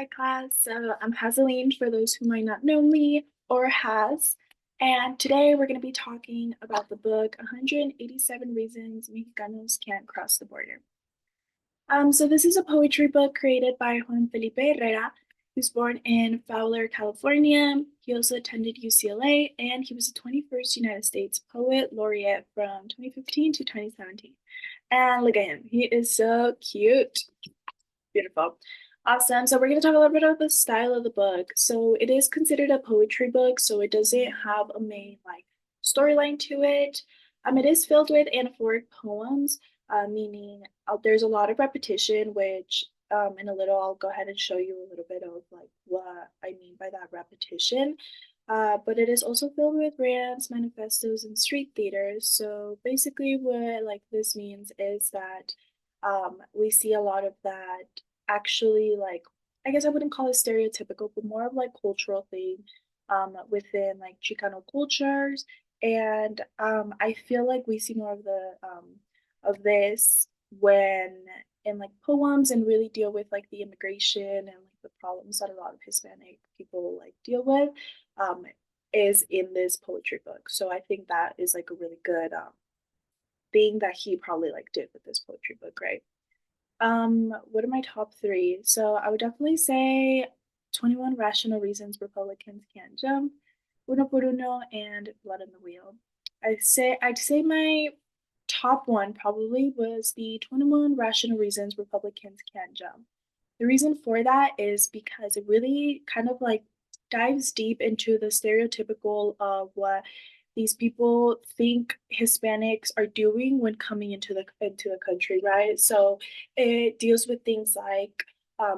Hi class, so I'm Hazeline for those who might not know me or has, and today we're going to be talking about the book 187 Reasons Mexicanos Can't Cross the Border. So this is a poetry book created by Juan Felipe Herrera, who's born in Fowler, California. He also attended UCLA, and he was the 21st United States Poet Laureate from 2015 to 2017. And look at him, he is so cute. Beautiful. Awesome. So we're going to talk a little bit about the style of the book. So it is considered a poetry book, so it doesn't have a main storyline to it. It is filled with anaphoric poems, meaning there's a lot of repetition, which in a little I'll go ahead and show you a little bit of like what I mean by that repetition. But it is also filled with rants, manifestos, and street theaters. So basically, what like this means is that we see a lot of that actually like I guess I wouldn't call it stereotypical, but more of like cultural thing within like Chicano cultures. And I feel like we see more of this when in like poems and really deal with like the immigration and like the problems that a lot of Hispanic people like deal with um, is in this poetry book. So I think that is like a really good thing that he probably like did with this poetry book, right? What are my top three? So I would definitely say 21 Rational Reasons Republicans Can't Jump, Uno por Uno, and Blood in the Wheel. I'd say my top one probably was the 21 Rational Reasons Republicans Can't Jump. The reason for that is because it really kind of like dives deep into the stereotypical of what these people think Hispanics are doing when coming into the country, right? So it deals with things like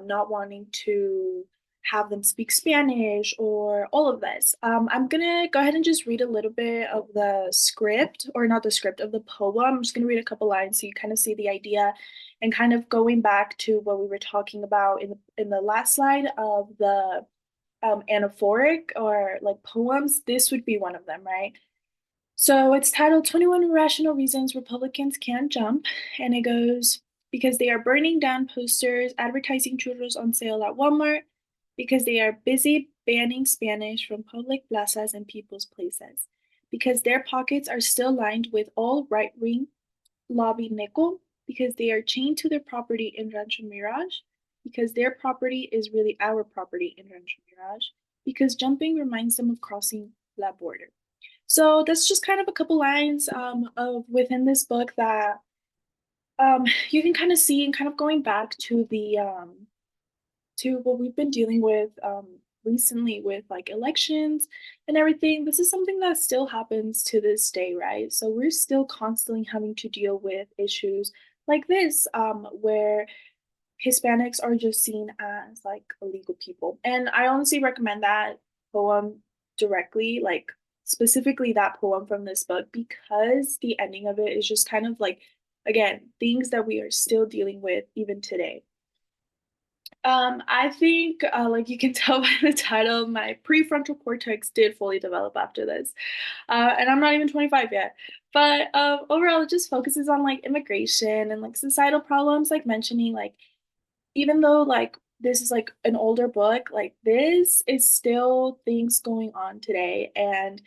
not wanting to have them speak Spanish or all of this. I'm gonna go ahead and just read a little bit of the script, or not the script of the poem. I'm just gonna read a couple lines so you kind of see the idea, and kind of going back to what we were talking about in the last slide of the anaphoric or like poems. This would be one of them, right? So it's titled 21 Irrational Reasons Republicans Can't Jump, and it goes, because they are burning down posters advertising churros on sale at Walmart, because they are busy banning Spanish from public plazas and people's places, because their pockets are still lined with all right-wing lobby nickel, because they are chained to their property in Rancho Mirage, because their property is really our property in Rancho Mirage, because jumping reminds them of crossing la border. So that's just kind of a couple lines of within this book that you can kind of see, and kind of going back to the to what we've been dealing with recently with like elections and everything. This is something that still happens to this day, right? So we're still constantly having to deal with issues like this, where Hispanics are just seen as like illegal people. And I honestly recommend that poem directly, like specifically that poem from this book, because the ending of it is just kind of like, again, things that we are still dealing with even today. I think, like you can tell by the title, my prefrontal cortex did fully develop after this. And I'm not even 25 yet. But overall, it just focuses on like immigration and like societal problems, like mentioning like even though like this is like an older book, like this is still things going on today. And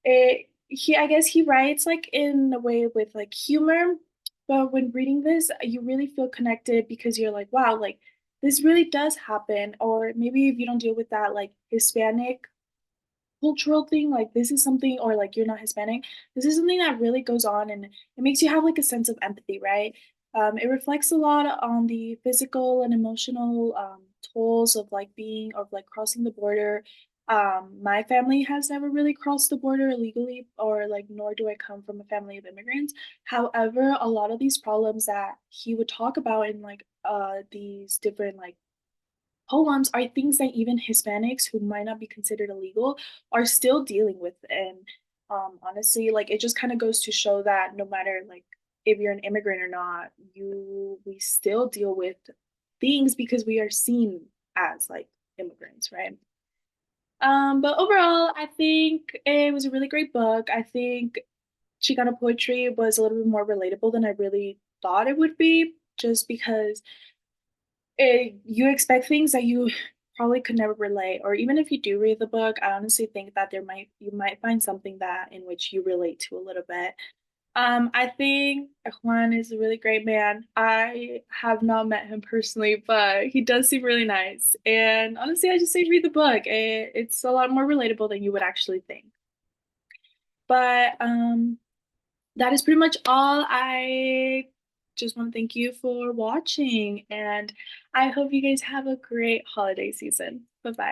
I guess he writes like in a way with like humor, but when reading this, you really feel connected because you're like, wow, like this really does happen. Or maybe if you don't deal with that like Hispanic cultural thing, like this is something, or like you're not Hispanic, this is something that really goes on, and it makes you have like a sense of empathy, right? It reflects a lot on the physical and emotional tolls of like being of like crossing the border. My family has never really crossed the border illegally, or like nor do I come from a family of immigrants. However, a lot of these problems that he would talk about in like these different like poems are things that even Hispanics who might not be considered illegal are still dealing with. And honestly, like it just kind of goes to show that no matter like if you're an immigrant or not, we still deal with things because we are seen as like immigrants, right? But overall, I think it was a really great book. I think Chicano poetry was a little bit more relatable than I really thought it would be, just because you expect things that you probably could never relate, or even if you do read the book, I honestly think that you might find something that in which you relate to a little bit. I think Juan is a really great man. I have not met him personally, but he does seem really nice. And honestly, I just say read the book. It's a lot more relatable than you would actually think. But that is pretty much all. I just want to thank you for watching, and I hope you guys have a great holiday season. Bye bye.